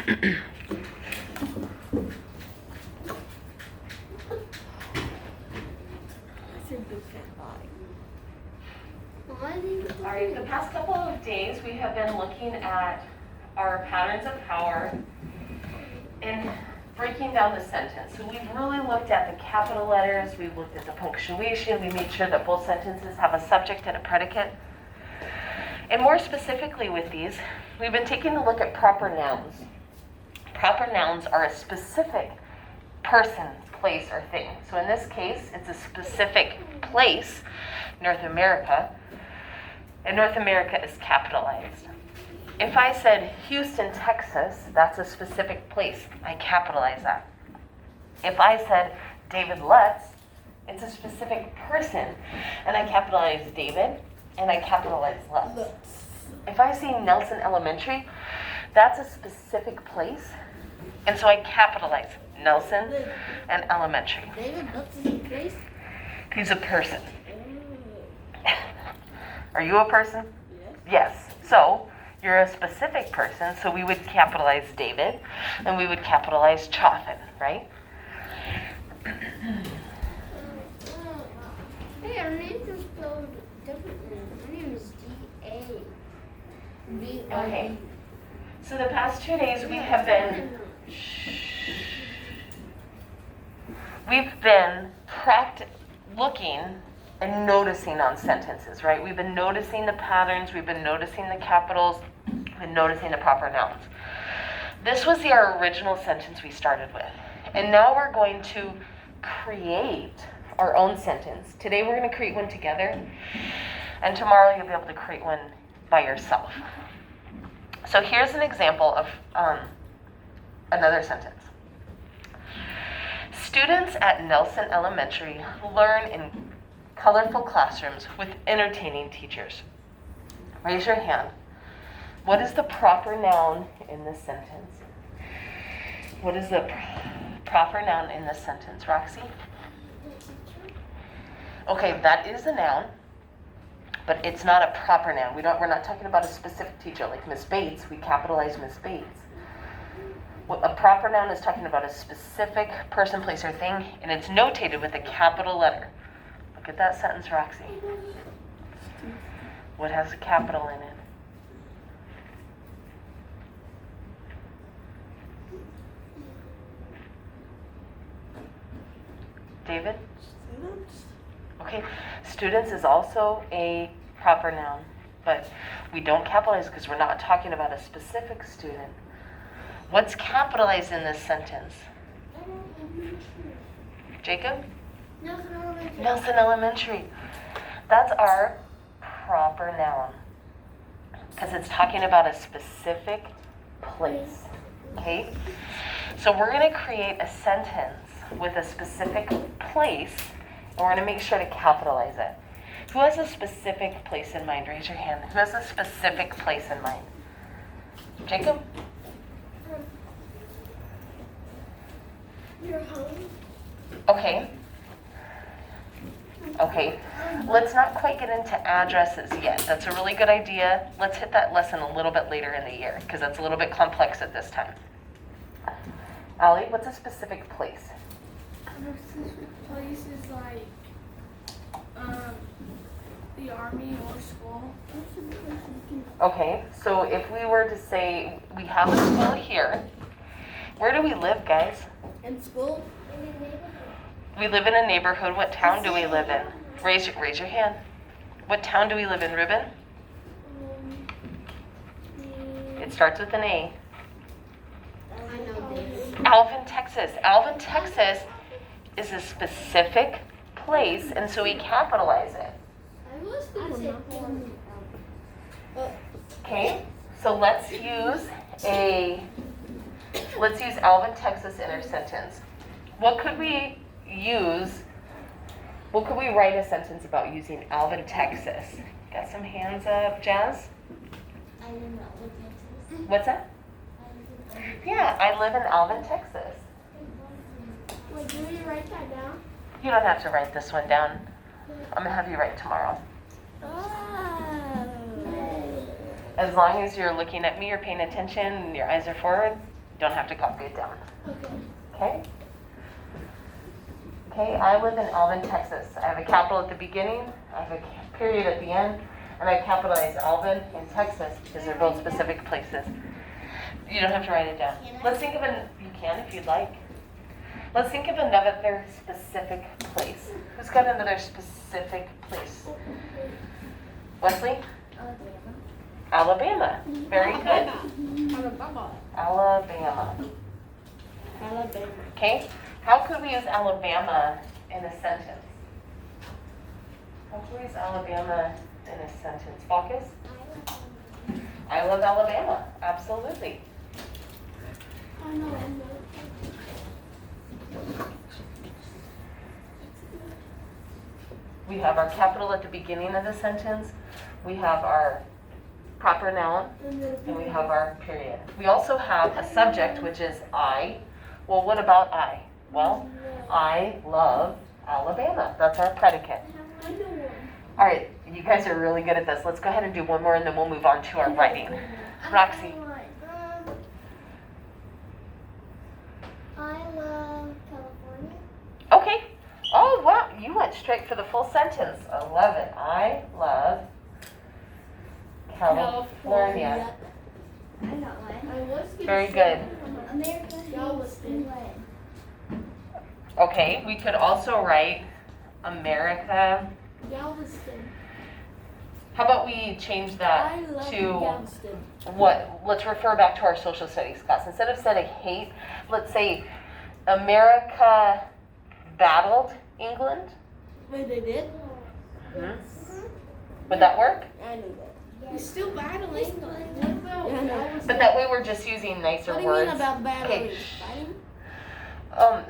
All right, the past couple of days we have been looking at our patterns of power and breaking down the sentence. So we've really looked at the capital letters, we've looked at the punctuation, we made sure that both sentences have a subject and a predicate. And more specifically with these, we've been taking a look at proper nouns. Proper nouns are a specific person, place, or thing. So in this case, it's a specific place, North America, and North America is capitalized. If I said Houston, Texas, that's a specific place. I capitalize that. If I said David Lutz, it's a specific person, and I capitalize David, and I capitalize Lutz. If I say Nelson Elementary, that's a specific place, and so I capitalize Nelson and Elementary. David Lutz is a place? He's a person. Are you a person? Yes. Yes. So you're a specific person, so we would capitalize David, and we would capitalize Chauffin, right? Hey, our names are spelled differently. My name is D-A-V-I-D. Okay. So the past 2 days we've been looking and noticing on sentences, right? We've been noticing the patterns, we've been noticing the capitals, we've been noticing the proper nouns. This was our original sentence we started with. And now we're going to create our own sentence. Today we're going to create one together, and tomorrow you'll be able to create one by yourself. So here's an example of another sentence. Students at Nelson Elementary learn in colorful classrooms with entertaining teachers. Raise your hand. What is the proper noun in this sentence? What is the proper noun in this sentence, Roxy? Okay, that is a noun, but it's not a proper noun. We're not talking about a specific teacher like Miss Bates. We capitalize Miss Bates. A proper noun is talking about a specific person, place, or thing, and it's notated with a capital letter. Look at that sentence, Roxy. What has a capital in it? David? Students? Okay, students is also a proper noun, but we don't capitalize because we're not talking about a specific student. What's capitalized in this sentence? Jacob? Nelson Elementary. Nelson Elementary. That's our proper noun because it's talking about a specific place. Okay? So we're going to create a sentence with a specific place, and we're going to make sure to capitalize it. Who has a specific place in mind? Raise your hand. Who has a specific place in mind? Jacob? Your home? Okay. Okay. Let's not quite get into addresses yet. That's a really good idea. Let's hit that lesson a little bit later in the year because that's a little bit complex at this time. Allie, what's a specific place? A specific place is like the army or school. Okay, so if we were to say we have a school here, where do we live, guys? In school? We live in a neighborhood. What town do we live in? Raise your hand. What town do we live in, Ruben? It starts with an A. I know this. Alvin, Texas. Alvin, Texas is a specific place, and so we capitalize it. I was thinking Okay, so let's use Alvin, Texas in our sentence. What could we write a sentence about using Alvin, Texas? Got some hands up, Jazz? I didn't know what Texas. What's that? Yeah, I live in Alvin, Texas. Wait, do you write that down? You don't have to write this one down. I'm gonna have you write tomorrow. Oh. As long as you're looking at me, you're paying attention, and your eyes are forward, don't have to copy it down. Okay. Okay? Okay, I live in Alvin, Texas. I have a capital at the beginning, I have a period at the end, and I capitalize Alvin in Texas because they're both specific places. You don't have to write it down. Let's think of you can if you'd like. Let's think of another specific place. Who's got another specific place? Wesley? Alabama. Very good. Alabama. Okay, how could we use Alabama in a sentence? How could we use Alabama in a sentence? Focus? I love Alabama, absolutely. I know. We have our capital at the beginning of the sentence, we have our proper noun, and we have our period. We also have a subject, which is I. Well, what about I? Well, I love Alabama. That's our predicate. All right, you guys are really good at this. Let's go ahead and do one more, and then we'll move on to our writing. Roxy. I love California. Okay. Oh, wow, you went straight for the full sentence. I love it. I love California. I know one. I was gonna Very say good. America hates England. Okay, we could also write America. Galveston. How about we change that I love to Galveston. what? Let's refer back to our social studies class. Instead of saying hate, let's say America battled England. Wait, they did? Hmm? Would that work? I knew that. You're still battling. What about Galveston? But that way we're just using nicer What do you words. mean about battling? Okay. Fighting?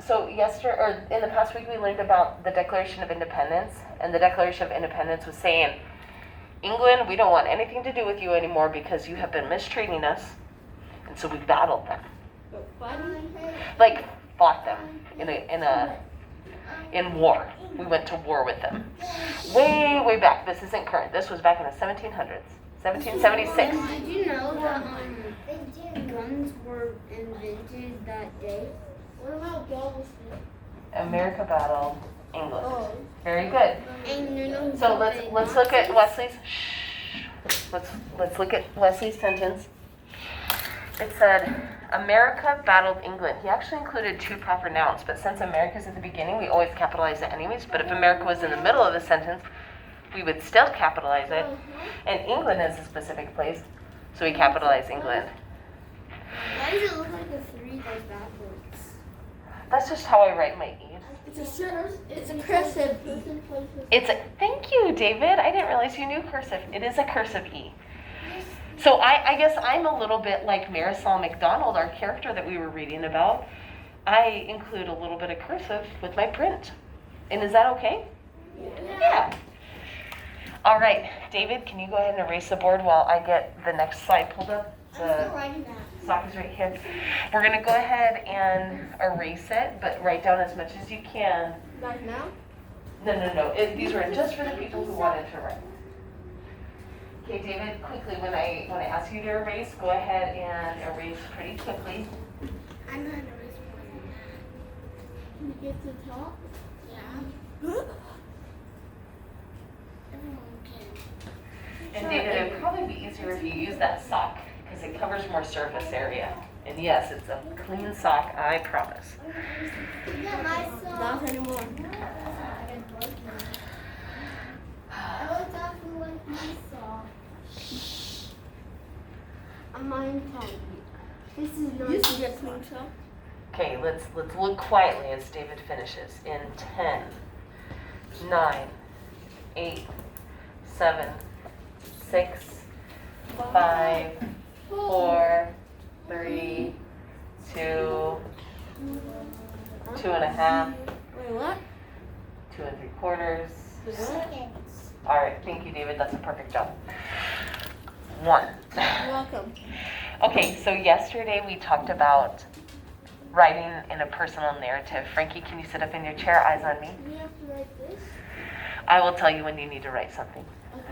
So in the past week we learned about the Declaration of Independence, and the Declaration of Independence was saying, England, we don't want anything to do with you anymore because you have been mistreating us, and so we battled them, Fighting? like fought them in war. We went to war with them, way back. This isn't current. This was back in the 1700s, 1776. Did you know that guns were invented that day? What about Galveston? America battled England. Oh. Very good. And you know So let's look at Wesley's. Let's look at Wesley's sentence. It said, America battled England. He actually included two proper nouns, but since America's at the beginning, we always capitalize it anyways. But if America was in the middle of the sentence, we would still capitalize it. And England is a specific place, so we capitalize England. Why does it look like a 3 goes backwards? That's just how I write my E's. It's a cursive. Thank you, David. I didn't realize you knew cursive. It is a cursive E. So I guess I'm a little bit like Marisol McDonald, our character that we were reading about. I include a little bit of cursive with my print. And is that okay? Yeah. All right, David, can you go ahead and erase the board while I get the next slide pulled up? I'm still writing that. Sock is right here. We're gonna go ahead and erase it, but write down as much as you can. Like now? No. These were just for the people who wanted to write. Okay, David, quickly, when I ask you to erase, go ahead and erase pretty quickly. I know how to raise one. Can you get to the top? Yeah. Everyone can. And David, it would probably be easier if you use that sock, because it covers more surface area. And yes, it's a clean sock, I promise. Yeah, my song. Not anymore. I looked up and like my song. Mine can't be. This is your You should get clean shop. Okay, let's look quietly as David finishes. In 10, 9, 8, 7, 6, 5, 4, 3, 2, 2.5, Wait, what? 2 3/4. seconds. All right, thank you, David. That's a perfect job. 1. You're welcome. Okay, so yesterday we talked about writing in a personal narrative. Frankie, can you sit up in your chair, eyes on me? Do we have to write this? I will tell you when you need to write something.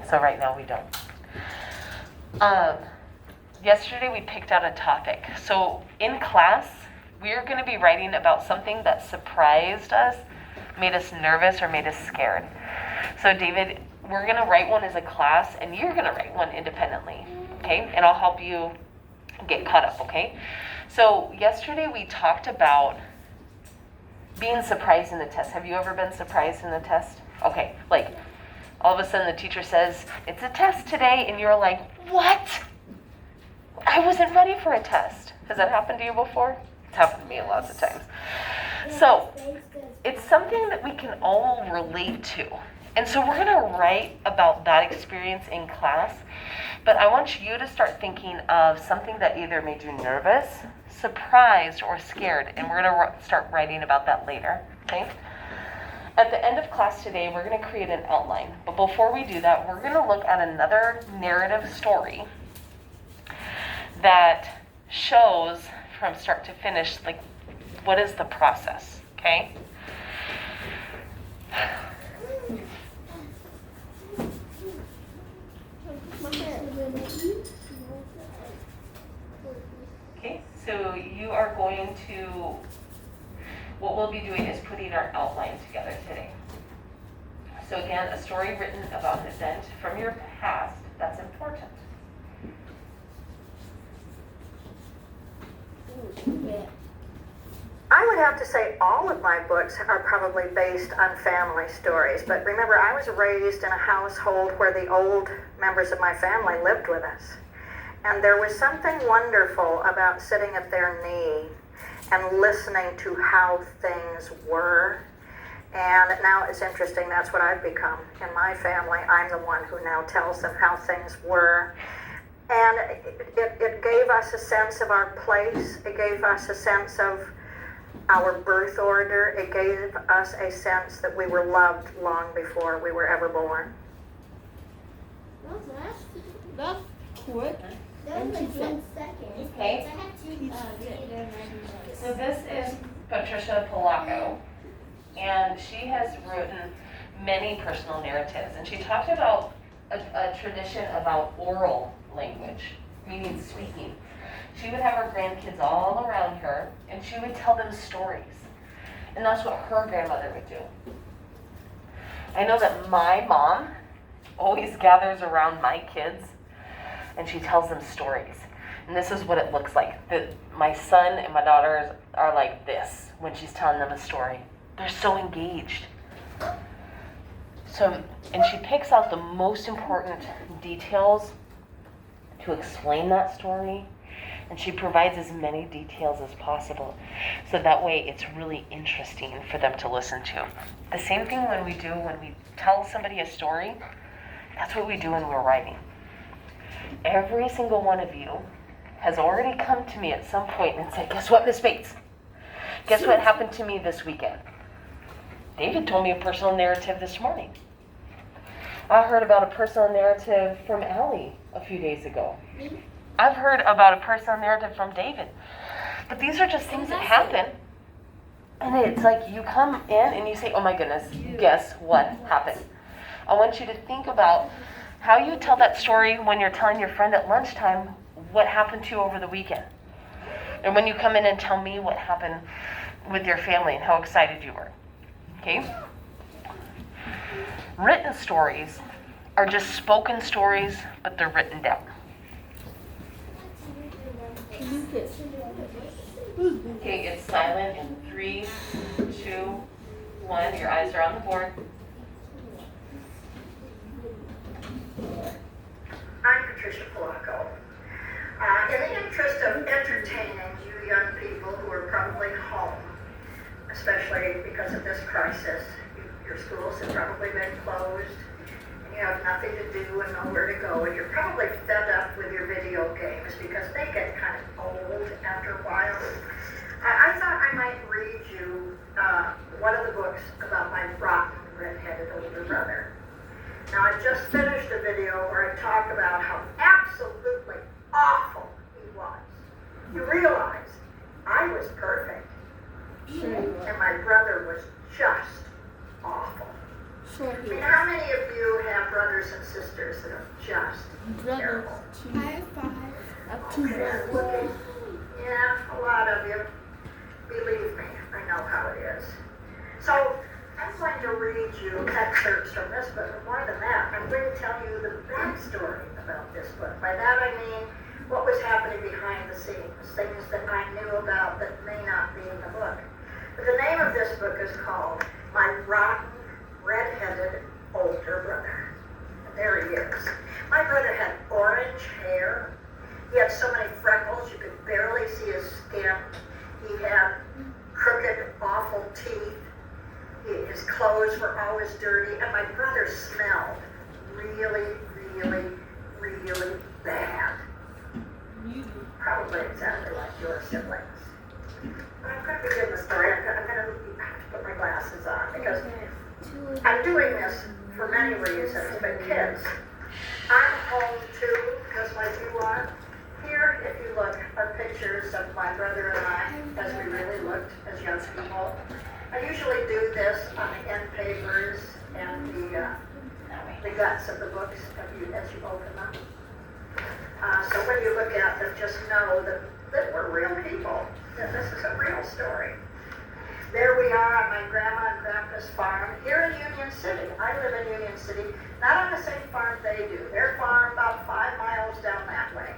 So right now we don't. yesterday we picked out a topic. So in class, we're going to be writing about something that surprised us, made us nervous, or made us scared. So David, we're going to write one as a class, and you're going to write one independently, okay? And I'll help you get caught up, okay? So yesterday we talked about being surprised in the test. Have you ever been surprised in the test? Okay, like all of a sudden the teacher says, it's a test today, and you're like, what? I wasn't ready for a test. Has that happened to you before? It's happened to me lots of times. So it's something that we can all relate to. And so we're going to write about that experience in class. But I want you to start thinking of something that either made you nervous, surprised, or scared. And we're going to start writing about that later. Okay? At the end of class today, we're going to create an outline. But before we do that, we're going to look at another narrative story that shows from start to finish, like, what is the process, okay? Okay, so you are going to, what we'll be doing is putting our outline together today. So again, a story written about an event from your past that's important. I would have to say all of my books are probably based on family stories. But remember, I was raised in a household where the old members of my family lived with us. And there was something wonderful about sitting at their knee and listening to how things were. And now it's interesting, that's what I've become in my family. I'm the one who now tells them how things were. And it gave us a sense of our place. It gave us a sense of our birth order. It gave us a sense that we were loved long before we were ever born. That's quick. That was like 1 second. Okay. I had to So this is Patricia Polacco, and she has written many personal narratives, and she talked about a tradition about oral language, meaning speaking. She would have her grandkids all around her, and she would tell them stories. And that's what her grandmother would do. I know that my mom always gathers around my kids, and she tells them stories. And this is what it looks like. My son and my daughters are like this when she's telling them a story. They're so engaged. So, and she picks out the most important details to explain that story, and she provides as many details as possible, so that way it's really interesting for them to listen to. The same thing when we tell somebody a story, that's what we do when we're writing. Every single one of you has already come to me at some point and said, guess what, Miss Bates? Guess what happened to me this weekend? David told me a personal narrative this morning. I heard about a personal narrative from Allie a few days ago. I've heard about a personal narrative from David. But these are just things that happen. And it's like you come in and you say, oh my goodness, guess what happened? I want you to think about how you tell that story when you're telling your friend at lunchtime what happened to you over the weekend. And when you come in and tell me what happened with your family and how excited you were. Okay? Written stories are just spoken stories, but they're written down. Okay, it's silent in 3, 2, 1. Your eyes are on the board. I'm Patricia Polacco. In the interest of entertaining you young people who are probably home, especially because of this crisis, your schools have probably been closed, and you have nothing to do and nowhere to go, and you're probably fed up with your video games because they get kind of old after a while. I thought I might read you one of the books about my rotten, red-headed older brother. Now, I just finished a video where I talk about how absolutely awful he was. You realize I was perfect, and my brother was just awful. I mean, how many of you have brothers and sisters that are just terrible? I have 5. Yeah, a lot of you. Believe me, I know how it is. So, I'm going to read you excerpts from this book, but more than that, I'm going to tell you the backstory about this book. By that I mean what was happening behind the scenes, things that I knew about that may not be in the book. But the name of this book is called My Rotten, Red-Headed Older Brother. And there he is. My brother had orange hair. He had so many freckles you could barely see his skin. He had crooked, awful teeth. His clothes were always dirty, and my brother smelled really, really, really bad. Probably exactly like your siblings. But I'm going to begin the story. I'm going to put my glasses on because I'm doing this for many reasons. But kids, I'm home too, just like you are. Here, if you look, are pictures of my brother and I as we really looked as young people. I usually do this on the end papers and the guts of the books as you open them. So when you look at them, just know that we're real people. That this is a real story. There we are on my grandma and grandpa's farm here in Union City. I live in Union City, not on the same farm they do. Their farm about 5 miles down that way.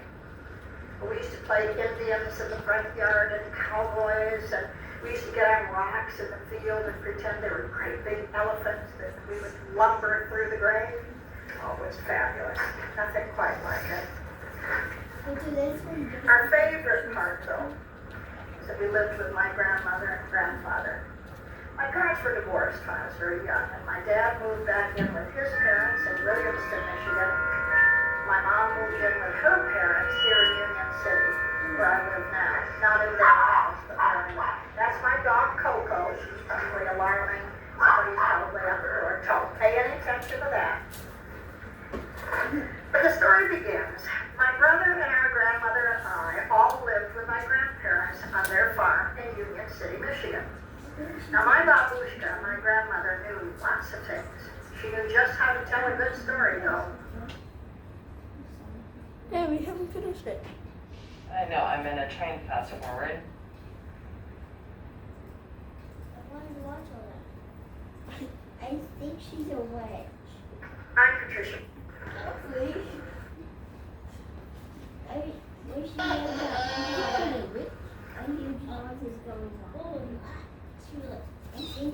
We used to play Indians in the front yard and cowboys, and we used to get on rocks in the field and pretend they were great big elephants that we would lumber through the grain. Oh, it was fabulous. Nothing quite like it. Our favorite part, though, is that we lived with my grandmother and grandfather. My parents were divorced when I was very young, and my dad moved back in with his parents in Williamston, Michigan. My mom moved in with her parents here in Union City, where I live now. Not in their house, but where I live. That's my dog, Coco. She's probably alarming. Somebody's probably up her door. Don't pay any attention to that. But the story begins. My brother and our grandmother and I all lived with my grandparents on their farm in Union City, Michigan. Now, my babushka, my grandmother, knew lots of things. She knew just how to tell a good story, though. Hey, we haven't finished it. I know, I'm gonna try and fast forward. I wanted to watch all that. I think she's a witch. I'm Patricia. Hopefully. I wish she had that. A huge noise is going on. I think she's a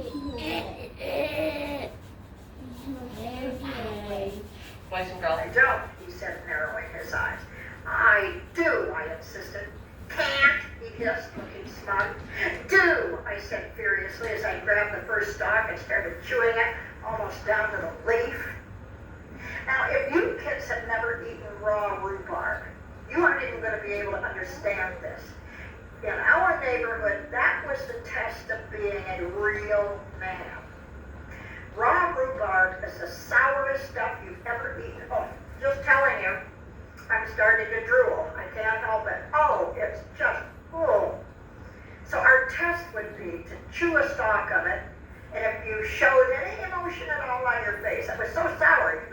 witch. Boys and girls. I don't, he said, narrowing his eyes. I do, I insisted. Can't, he hissed, looking smug. Do, I said furiously as I grabbed the first stalk and started chewing it almost down to the leaf. Now, if you kids have never eaten raw rhubarb, you aren't even going to be able to understand this. In our neighborhood, that was the test of being a real man. Raw rhubarb is the sourest stuff you've ever eaten. Oh, just telling you, I'm starting to drool. I can't help it. Oh, it's just, oh. So our test would be to chew a stalk of it, and if you showed any emotion at all on your face, it was so sour,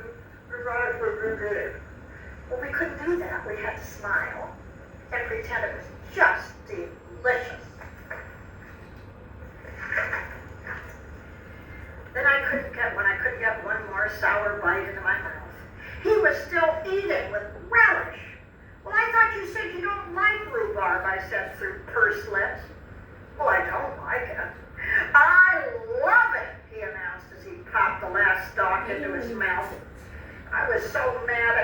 well, we couldn't do that. We had to smile and pretend it was just delicious. Then when I couldn't get one more sour bite into my mouth. He was still eating with relish. Well, I thought you said you don't like rhubarb, I said through pursed lips. Well, I don't like it. I love it, he announced as he popped the last stalk into his mouth. I was so mad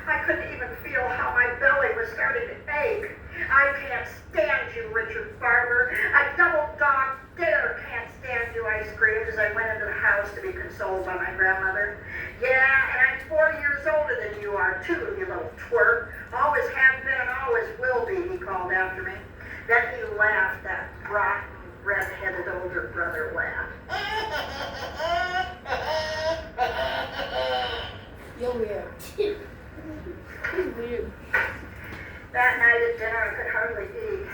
I couldn't even feel how my belly was starting to ache. I can't stand you, Richard Farmer. I double dog dare can't stand you, I screamed as I went into the house to be consoled by my grandmother. Yeah, and I'm 4 years older than you are too, you little twerp. Always have been and always will be, he called after me. Then he laughed, that rotten, red-headed older brother laugh. You're weird. He's weird. That night at dinner, I could hardly eat.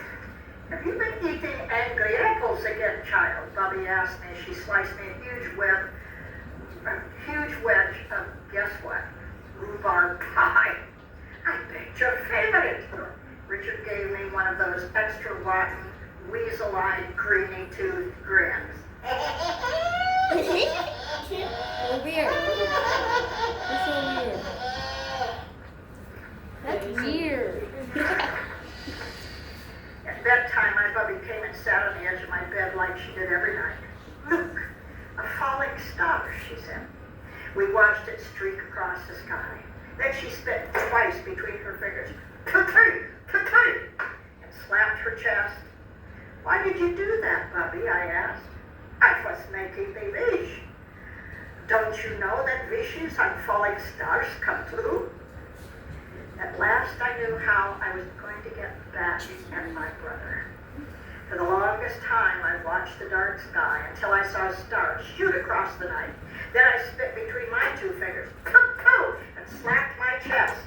Have you been eating angry apples again, child? Bubby asked me. She sliced me a huge wedge of, guess what? Rhubarb pie. I baked your favorite. Richard gave me one of those extra rotten, weasel-eyed, greeny-toothed grins. So weird. That's so weird. That's weird. At bedtime, my bubby came and sat on the edge of my bed like she did every night. Look, a falling star, she said. We watched it streak across the sky. Then she spit twice between her fingers. Ka-kee, ka-kee, and slapped her chest. Why did you do that, Bubby? I asked. I was making the wish. Don't you know that wishes on falling stars come true? At last I knew how I was going to get back at my brother. For the longest time I watched the dark sky until I saw stars shoot across the night. Then I spit between my two fingers, pooh, and slapped my chest.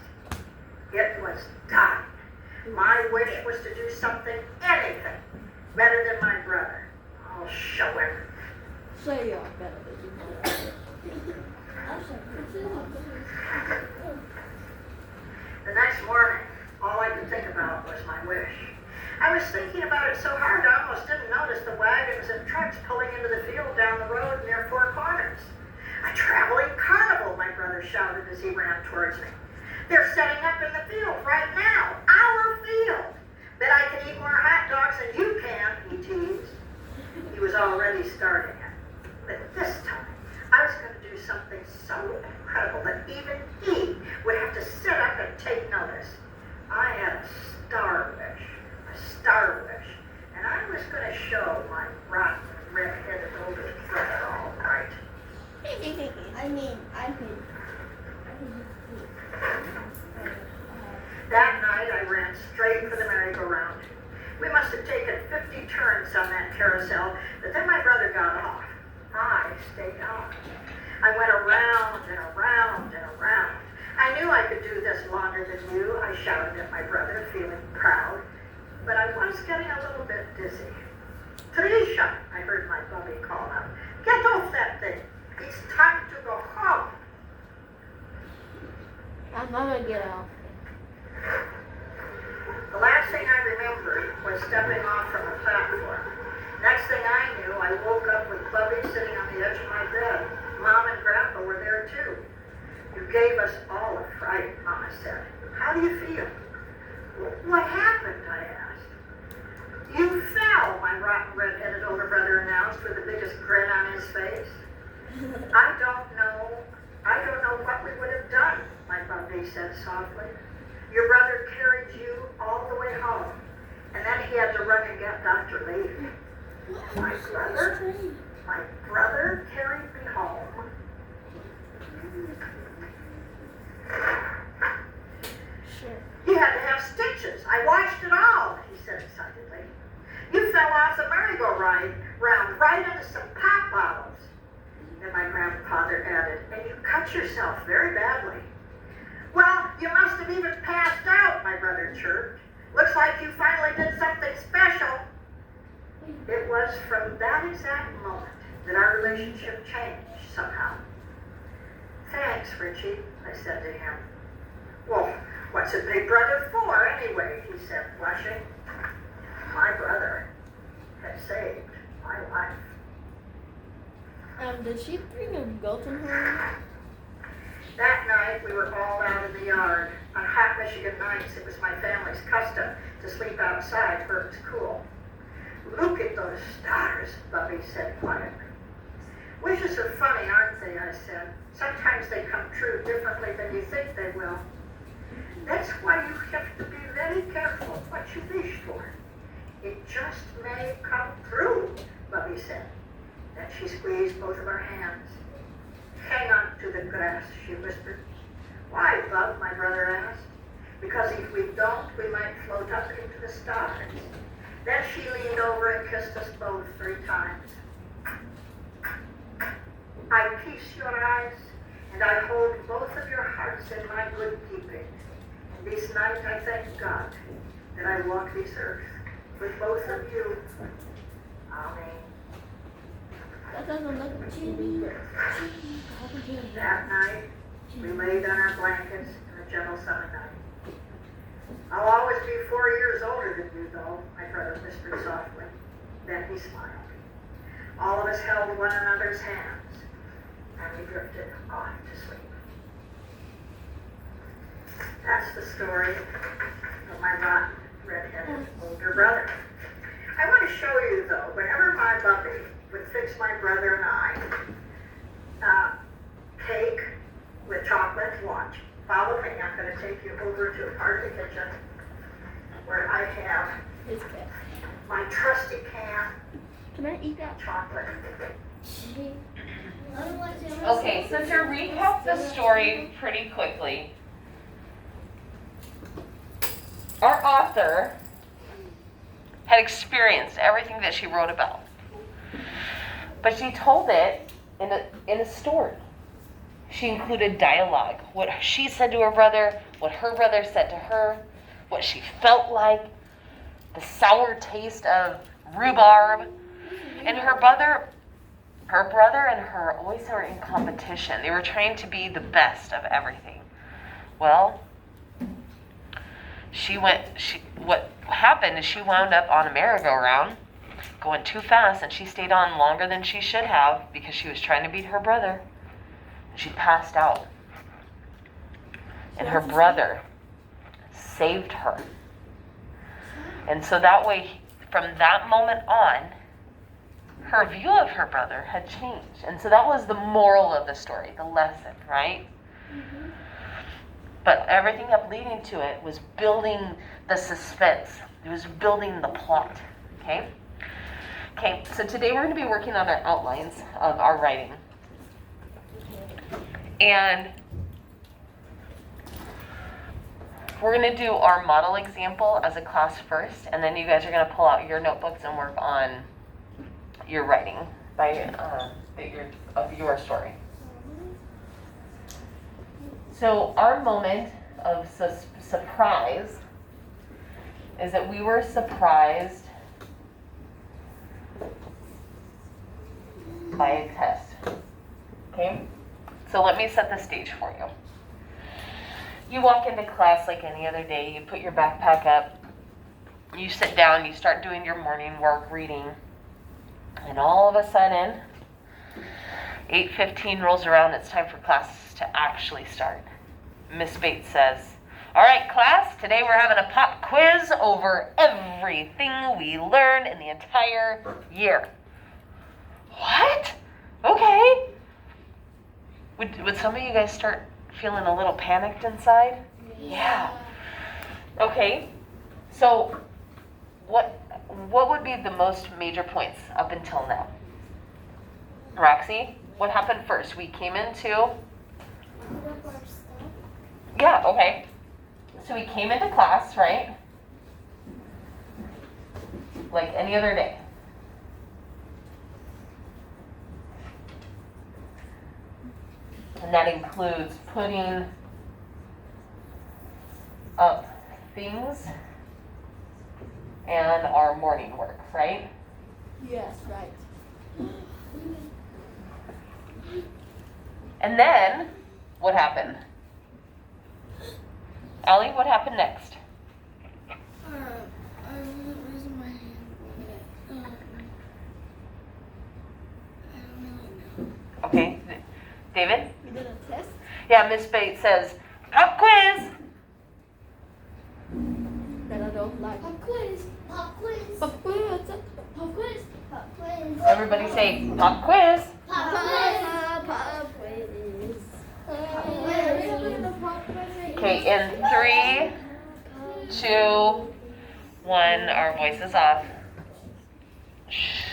It was done. My wish was to do something, anything, better than my brother. I'll show him. Say you're better than you brother. The next morning, all I could think about was my wish. I was thinking about it so hard I almost didn't notice the wagons and trucks pulling into the field down the road near Four Corners. A traveling carnival, my brother shouted as he ran towards me. They're setting up in the field right now, our field. Bet I can eat more hot dogs than you can, he teased. He was already starting it. But this time, I was going to do something so incredible that even he would have to sit up and take notice. I had a star wish, and I was going to show my rotten, red-headed older brother all right. I could. That night, I ran straight for the merry-go-round. We must have taken 50 turns on that carousel, but then my brother got off. I stayed on. I went around and around and around. I knew I could do this longer than you, I shouted at my brother, feeling proud. But I was getting a little bit dizzy. Trisha, I heard my bubby call out. Get off that thing. It's time to go home. I'm not gonna get out. The last thing I remembered was stepping off from the platform. Next thing I knew, I woke up with Bubby sitting on the edge of my bed. Mom and Grandpa were there too. You gave us all a fright, Mama said. How do you feel? What happened? I asked. You fell, my rotten red-headed older brother announced with the biggest grin on his face. I don't know what we would have done, my Bubby said softly. Your brother carried you all the way home, and then he had to run and get Dr. Lee. My brother carried me home. Sure. He had to have stitches. I watched it all, he said excitedly. You fell off the merry-go-round right into some pop bottles. Then my grandfather added, and you cut yourself very badly. Well, you must have even passed out, my brother chirped. Looks like you finally did something special. It was from that exact moment that our relationship changed somehow. Thanks, Richie, I said to him. Well, what's a big brother for anyway, he said, blushing. My brother had saved my life. Did she bring a goat in her? That night, we were all out in the yard. On hot Michigan nights, it was my family's custom to sleep outside where it was cool. Look at those stars, Bubby said quietly. Wishes are funny, aren't they, I said. Sometimes they come true differently than you think they will. That's why you have to be very careful what you wish for. It just may come true, Bubby said. Then she squeezed both of our hands. Hang on to the grass, she whispered. Why, Bub, my brother asked. Because if we don't, we might float up into the stars. Then she leaned over and kissed us both 3 times. I kiss your eyes, and I hold both of your hearts in my good keeping. And this night I thank God that I walk this earth with both of you. Amen. That doesn't look chilly. That night, we laid on our blankets in a gentle summer night. I'll always be 4 years older than you, though, my brother whispered softly. Then he smiled. All of us held one another's hands, and we drifted off to sleep. That's the story of my rotten, red-headed older brother. I want to show you, though, whenever my puppy would fix my brother and I, cake with chocolate, watch. Follow me, I'm going to take you over to a part of the kitchen where I have It's good. my trusty can Can I eat that? of chocolate. Okay, so to recap the story pretty quickly, our author had experienced everything that she wrote about, but she told it in a story. She included dialogue, what she said to her brother, what her brother said to her, what she felt like, the sour taste of rhubarb, and her brother and her always were in competition. They were trying to be the best of everything. Well, what happened is she wound up on a merry-go-round going too fast, and she stayed on longer than she should have because she was trying to beat her brother. She passed out. And her brother saved her. And so that way, from that moment on, her view of her brother had changed. And so that was the moral of the story, the lesson, right? Mm-hmm. But everything up leading to it was building the suspense. It was building the plot, okay? Okay, so today we're going to be working on our outlines of our writing. And we're going to do our model example as a class first, and then you guys are going to pull out your notebooks and work on your writing of your story. So our moment of surprise is that we were surprised by a test. Okay? So let me set the stage for you. You walk into class like any other day, you put your backpack up, you sit down, you start doing your morning work, reading, and all of a sudden, 8:15 rolls around, it's time for class to actually start. Miss Bates says, "All right, class, today we're having a pop quiz over everything we learned in the entire year." What? Okay. Would some of you guys start feeling a little panicked inside? Yeah. Okay. So what would be the most major points up until now? Roxy, what happened first? We came into... Yeah, okay. So we came into class, right? Like any other day. And that includes putting up things and our morning work, right? Yes, right. And then, what happened? Allie, what happened next? I wasn't raising my hand, but I don't really know. Okay, David? We did a test? Yeah, Miss Bates says, pop quiz! That I don't like. Pop quiz. Pop quiz. Pop quiz. Pop quiz. Pop quiz. Everybody say, pop quiz! Pop quiz. Pop quiz. Okay, in 3, 2, 1, our voice is off. Shh.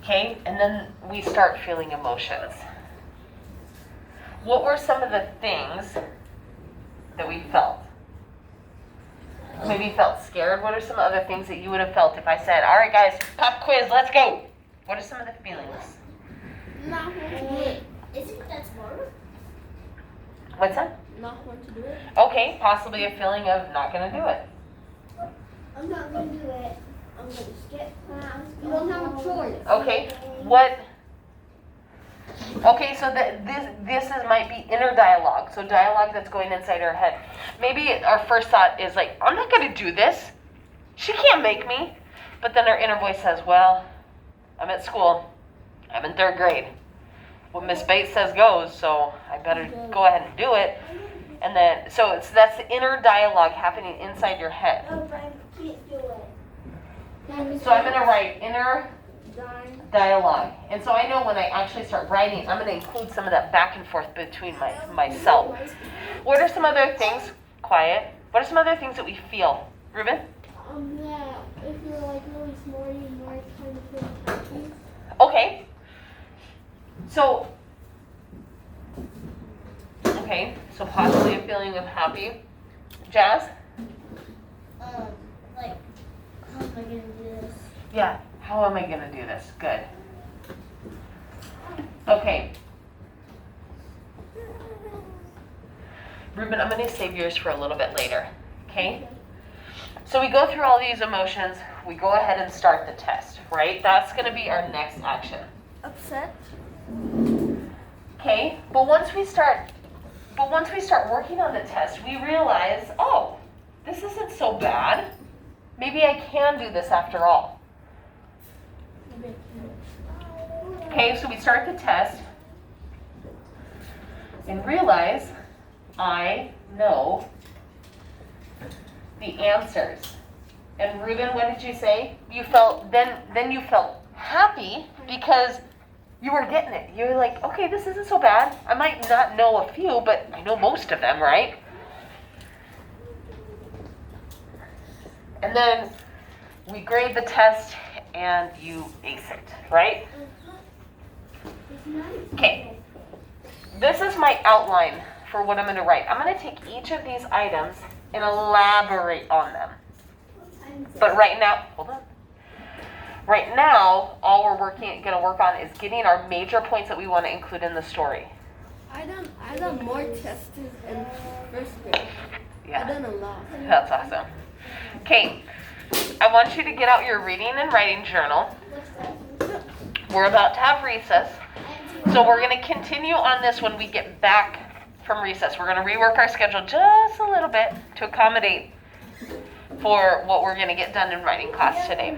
Okay, and then we start feeling emotions. What were some of the things that we felt? Maybe you felt scared. What are some other things that you would have felt if I said, all right guys, pop quiz, let's go? What are some of the feelings? Not want to do it. Isn't that smart? What's that? Not want to do it. Okay, possibly a feeling of not gonna do it. I'm not gonna do it. I'm gonna skip class. You don't have a choice. Okay, what Okay, so this might be inner dialogue. So dialogue that's going inside our head. Maybe our first thought is like, I'm not going to do this. She can't make me. But then our inner voice says, well, I'm at school. I'm in 3rd grade. What Miss Bates says goes, so I better go ahead and do it. And then, so that's the inner dialogue happening inside your head. No, but I can't do it. So I'm going to write inner dialogue. And so I know when I actually start writing, I'm going to include some of that back and forth between myself. What are some other things? Quiet. What are some other things that we feel? Ruben? Yeah, if you're like really smart, you might kind of feel happy. Okay. So, so possibly a feeling of happy. Jazz? Like, how am I gonna do this? Yeah. How am I going to do this? Good. Okay. Ruben, I'm going to save yours for a little bit later. Okay? So we go through all these emotions. We go ahead and start the test, right? That's going to be our next action. Upset? Okay? But once we start working on the test, we realize, oh, this isn't so bad. Maybe I can do this after all. Okay, so we start the test and realize I know the answers. And Ruben, what did you say? You felt then you felt happy because you were getting it. You were like, okay, this isn't so bad. I might not know a few, but I know most of them, right? And then we grade the test and you ace it, right? Okay, this is my outline for what I'm going to write. I'm going to take each of these items and elaborate on them. But right now, hold on. Right now, all we're going to work on is getting our major points that we want to include in the story. I done more tests in 1st grade. Yeah. I done a lot. That's awesome. Okay, I want you to get out your reading and writing journal. We're about to have recess. So we're going to continue on this when we get back from recess. We're going to rework our schedule just a little bit to accommodate for what we're going to get done in writing class today.